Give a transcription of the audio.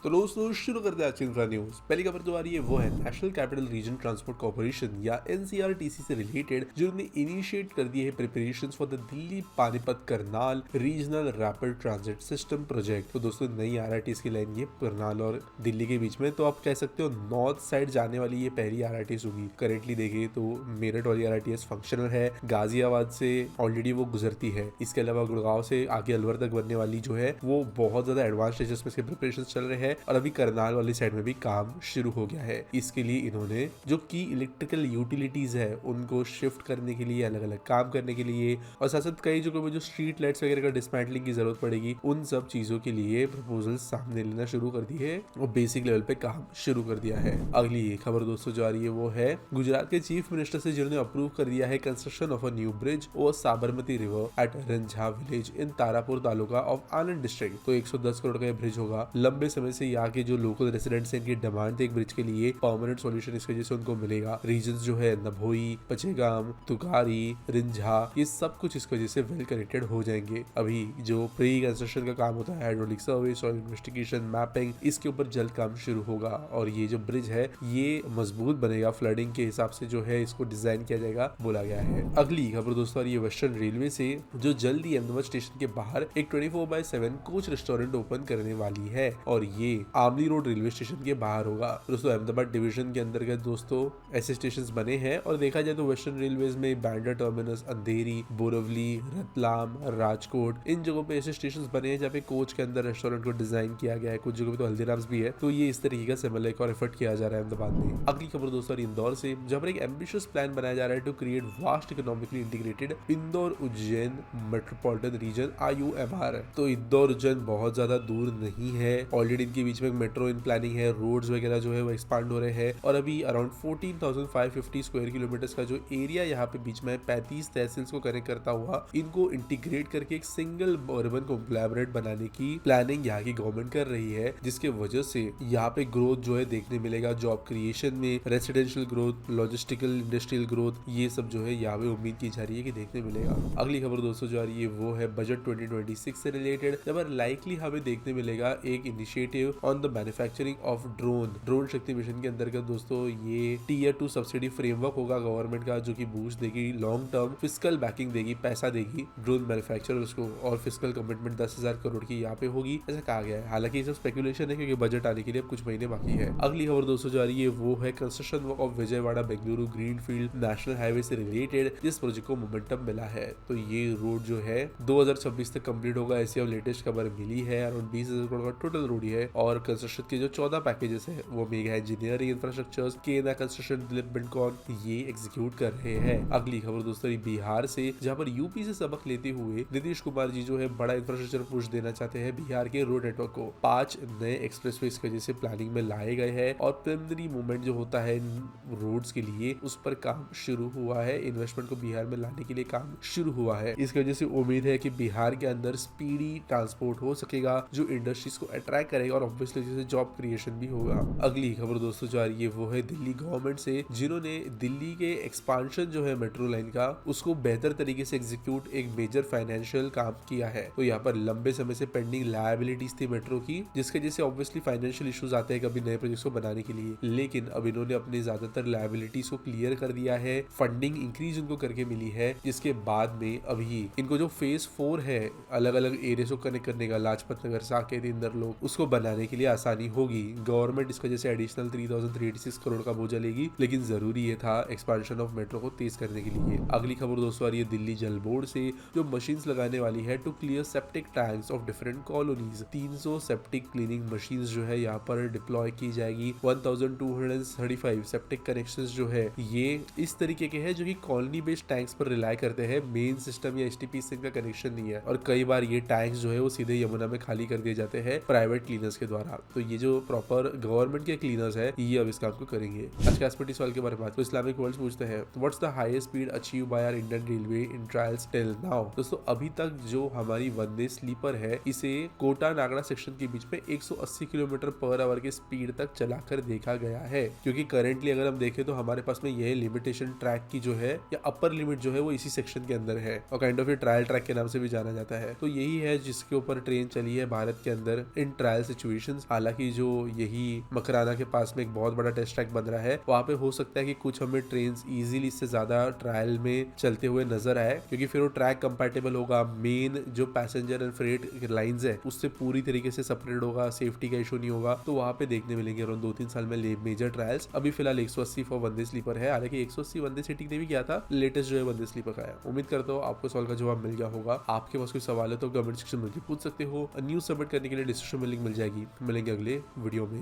तो दोस्तों शुरू करते हैं आज की इंफ्रा न्यूज। पहली खबर जो आ रही है वो है national capital region transport corporation या एनसीआरटीसी से रिलेटेड, जिन्होंने इनिशिएट कर दिए है preparations for the Delhi Panipat Karnal regional rapid transit system project. तो दोस्तों नई आरआरटीएस की लाइन ये करनाल और दिल्ली के बीच में, तो आप कह सकते हो नॉर्थ साइड जाने वाली ये पहली आरआरटीएस होगी। करेंटली देखें तो मेरठ वाली आरआरटीएस फंक्शनल है, गाजियाबाद से ऑलरेडी वो गुजरती है। इसके अलावा गुड़गांव से आगे अलवर तक बनने वाली जो है वो बहुत ज्यादा एडवांस स्टेजेस में इसके प्रिपरेशन चल रहे हैं और अभी करनाल वाली साइड में भी काम शुरू हो गया है। इसके लिए इन्होंने जो की इलेक्ट्रिकल यूटिलिटीज है उनको शिफ्ट करने के लिए, अलग अलग काम करने के लिए, और साथ साथ कई जगहों पे जो स्ट्रीट लाइट्स वगैरह का डिसमेंटलिंग की जरूरत पड़ेगी, उन सब चीजों के लिए प्रपोजल सामने लेना शुरू कर दी है और बेसिक लेवल पे काम शुरू कर दिया है। अगली खबर दोस्तों जो आ रही है वो है गुजरात के चीफ मिनिस्टर से, जिन्होंने अप्रूव कर दिया है construction of a new bridge over Sabarmati river eight Ranjha village in Tarapur taluka of Anand district. तो 110 करोड़ का यह ब्रिज होगा। लंबे समय से यहाँ के जो लोकल रेसिडेंट्स हैं, इनकी डिमांड थी एक ब्रिज के लिए परमानेंट सॉल्यूशन इस वजह से उनको मिलेगा। रीजन्स जो है नभोई, पचेगाम, तुकारी, रिंझा, ये सब कुछ इस वजह से वेल कनेक्टेड हो जाएंगे। अभी जो प्री कंस्ट्रक्शन का काम होता है, हाइड्रोलिक सर्वे, सॉइल इन्वेस्टिगेशन, मैपिंग, इसके ऊपर जल्द काम शुरू होगा और ये जो ब्रिज है ये मजबूत बनेगा। फ्लडिंग के हिसाब से जो है इसको डिजाइन किया जाएगा बोला गया है। अगली खबर दोस्तों ये वेस्टर्न रेलवे से, जो जल्दी अहमदाबाद स्टेशन के बाहर एक 24/7 कोच रेस्टोरेंट ओपन करने वाली है और ये आमली रोड रेलवे स्टेशन के बाहर होगा। दोस्तों अहमदाबाद डिवीजन के अंतर्गत दोस्तों ऐसे स्टेशन बने हैं और देखा जाए तो वेस्टर्न रेलवेज में बैंड्रा टर्मिनस, अंधेरी, बोरवली, रतलाम, राजकोट, इन जगहों पे ऐसे स्टेशन बने हैं जहाँ पे कोच के अंदर रेस्टोरेंट को डिजाइन किया गया है। कुछ जगहों पे तो हल्दीराम्स भी है। तो ये इस तरीके का सिमिलर एक और एफर्ट किया जा रहा है अहमदाबाद में। अगली खबर दोस्तों इंदौर से, जहाँ पर एक एम्बिशियस प्लान बनाया जा रहा है to create vast economically integrated Indore Ujjain metropolitan region IUMR। तो इंदौर उज्जैन बहुत ज्यादा दूर नहीं है, ऑलरेडी इनके बीच में मेट्रो इन प्लानिंग है, रोड्स वगैरह जो है वो एक्सपांड हो रहे हैं और अभी अराउंड 14,550 स्क्वायर किलोमीटर का जो एरिया यहाँ पे बीच में 35 तहसील्स को कनेक्ट करता हुआ इनको इंटीग्रेट करके एक सिंगल अर्बन कोलैबोरेट बनाने की प्लानिंग यहाँ की गवर्नमेंट कर रही है, जिसके वजह से यहाँ पे ग्रोथ जो है देखने मिलेगा। जॉब क्रिएशन में residential growth, logistical industrial growth, ये सब जो है यहाँ पे उम्मीद की जा रही है कि देखने मिलेगा। अगली खबर दोस्तों जो आ रही है वो है बजट 2026 से रिलेटेड, जब लाइकली हमें देखने मिलेगा एक initiative on the manufacturing of drone शक्ति मिशन के अंतर्गत दोस्तों ये Tier 2 सब्सिडी फ्रेमवर्क होगा गवर्नमेंट का, जो कि बूस्ट देगी, लॉन्ग टर्म फिस्कल बैकिंग देगी, पैसा देगी ड्रोन मैन्युफैक्चरर्स को और फिस्कल कमिटमेंट 10,000 करोड़ की यहाँ पे होगी, ऐसा कहा गया है। हालांकि ये सब स्पेकुलेशन है क्योंकि बजट आने के लिए अब कुछ महीने बाकी है। अगली खबर दोस्तों जो आ रही है वो है construction work of Vijayawada Bengaluru greenfield national highway से रिलेटेड, जिस प्रोजेक्ट को मोमेंटम मिला है। तो ये रोड जो है 2026 तक कंप्लीट होगा, ऐसी अब लेटेस्ट खबर मिली है। अराउंड 20,000 करोड़ का टोटल रोड है और कंस्ट्रक्शन के जो 14 पैकेजेस है वो मेगा इंजीनियरिंग इंफ्रास्ट्रक्चर्स, केना कंस्ट्रक्शन, दिलीप बिल्डकॉन ये एग्जीक्यूट कर रहे हैं। अगली खबर दोस्तों बिहार से, जहां पर यूपी से सबक लेते हुए नीतीश कुमार जी जो है बड़ा इंफ्रास्ट्रक्चर पुश देना चाहते हैं बिहार के रोड नेटवर्क को। 5 नए एक्सप्रेसवे इस वजह से प्लानिंग में लाए गए हैं और प्रिलिमिनरी मूवमेंट जो होता है रोड्स के लिए उस पर काम शुरू हुआ है। इन्वेस्टमेंट को बिहार में लाने के लिए काम शुरू हुआ है। इस वजह से उम्मीद है कि बिहार के अंदर स्पीडी ट्रांसपोर्ट हो सकेगा, जो इंडस्ट्रीज को अट्रैक्ट करेगा और ऑब्वियसली जैसे जॉब क्रिएशन भी होगा। अगली खबर दोस्तों जो आ रही है वो है दिल्ली गवर्नमेंट से, जिन्होंने दिल्ली के एक्सपांशन जो है मेट्रो लाइन का उसको बेहतर तरीके से एग्जीक्यूट एक मेजर फाइनेंशियल काम किया है। तो यहाँ पर लंबे समय से पेंडिंग लायबिलिटीज थी मेट्रो की, जिसके जैसे ऑब्वियसली फाइनेंशियल इश्यूज आते हैं कभी नए प्रोजेक्ट्स को बनाने के लिए, लेकिन अब इन्होंने अपनी ज्यादातर लायबिलिटीज को क्लियर कर दिया है, फंडिंग इंक्रीज उनको करके मिली है, जिसके बाद में अभी इनको जो फेज 4 है अलग अलग एरिया को कनेक्ट करने का, लाजपत नगर, साकेत, इंदर लोग, उसको बनाने के लिए आसानी होगी। गवर्नमेंट इसको जैसे एडिशनल 3,386 करोड़ का बोझा लेगी, लेकिन जरूरी ये था एक्सपांशन ऑफ मेट्रो को तेज करने के लिए। अगली खबर दोस्तों आ रही है दिल्ली जल बोर्ड से, जो मशीन्स लगाने वाली है to clear septic tanks of different colonies. 300 septic cleaning machines जो है यहाँ पर डिप्लॉय की जाएगी। 1235 सेप्टिक कनेक्शंस जो है ये इस तरीके के हैं जो कि कॉलोनी बेस्ड टैंक्स पर रिलाय करते हैं, मेन सिस्टम या एचटीपी से इनका कनेक्शन नहीं है और कई बार ये टैंक्स जो है वो सीधे यमुना में खाली कर दिए जाते हैं प्राइवेट क्लीनर्स के द्वारा। तो ये जो प्रॉपर गवर्नमेंट के क्लीनर्स है ये अब इस काम को करेंगे। आज के एसपीटी सवाल के बारे में बात तो इस्लामिक वर्ल्ड पूछते हैं, what's the highest speed achieve by our Indian railway in trials till now. दोस्तों अभी तक जो हमारी वंदे स्लीपर है इसे कोटा नागड़ा सेक्शन के बीच में 180 किलोमीटर पर आवर के स्पीड तक चलाकर देखा गया है, क्योंकि करेंटली अगर हम देखें तो हमारे पास में यह लिमिटेशन ट्रैक की जो है या अपर लिमिट जो है वो इसी सेक्शन के अंदर है और काइंड ऑफ ये ट्रायल ट्रैक के नाम से भी जाना जाता है। तो यही है जिसके ऊपर ट्रेन चली है भारत के अंदर इन ट्रायल सिचुएशन सिचुएशंस। हालांकि जो यही मकराना के पास में एक बहुत बड़ा टेस्ट ट्रैक बन रहा है, वहाँ पे हो सकता है कि कुछ हमें ट्रेन इजीली इससे ज्यादा ट्रायल में चलते हुए नजर आए, क्योंकि फिर वो ट्रैक कंपैटिबल होगा, मेन जो पैसेंजर एंड फ्रेट लाइंस है उससे पूरी तरीके से सेपरेट होगा, सेफ्टी का इशू नहीं होगा। तो वहाँ पे देखने मिलेंगे अराउंड 2-3 साल में मेजर ट्रायल्स। अभी फिलहाल 180 फॉर वंदे स्लीपर है, हालांकि 180 वंदे सिटी ने भी किया था, लेटेस्ट जो है वंदे स्लीपर का है। उम्मीद करता हूँ आपको सवाल का जवाब मिल गया होगा। आपके पास कोई सवाल है तो कमेंट सेक्शन में पूछ सकते हो। न्यूज सबमिट करने के लिए डिस्क्रिप्शन में लिंक मिल जाएगी। मिलेंगे अगले वीडियो में।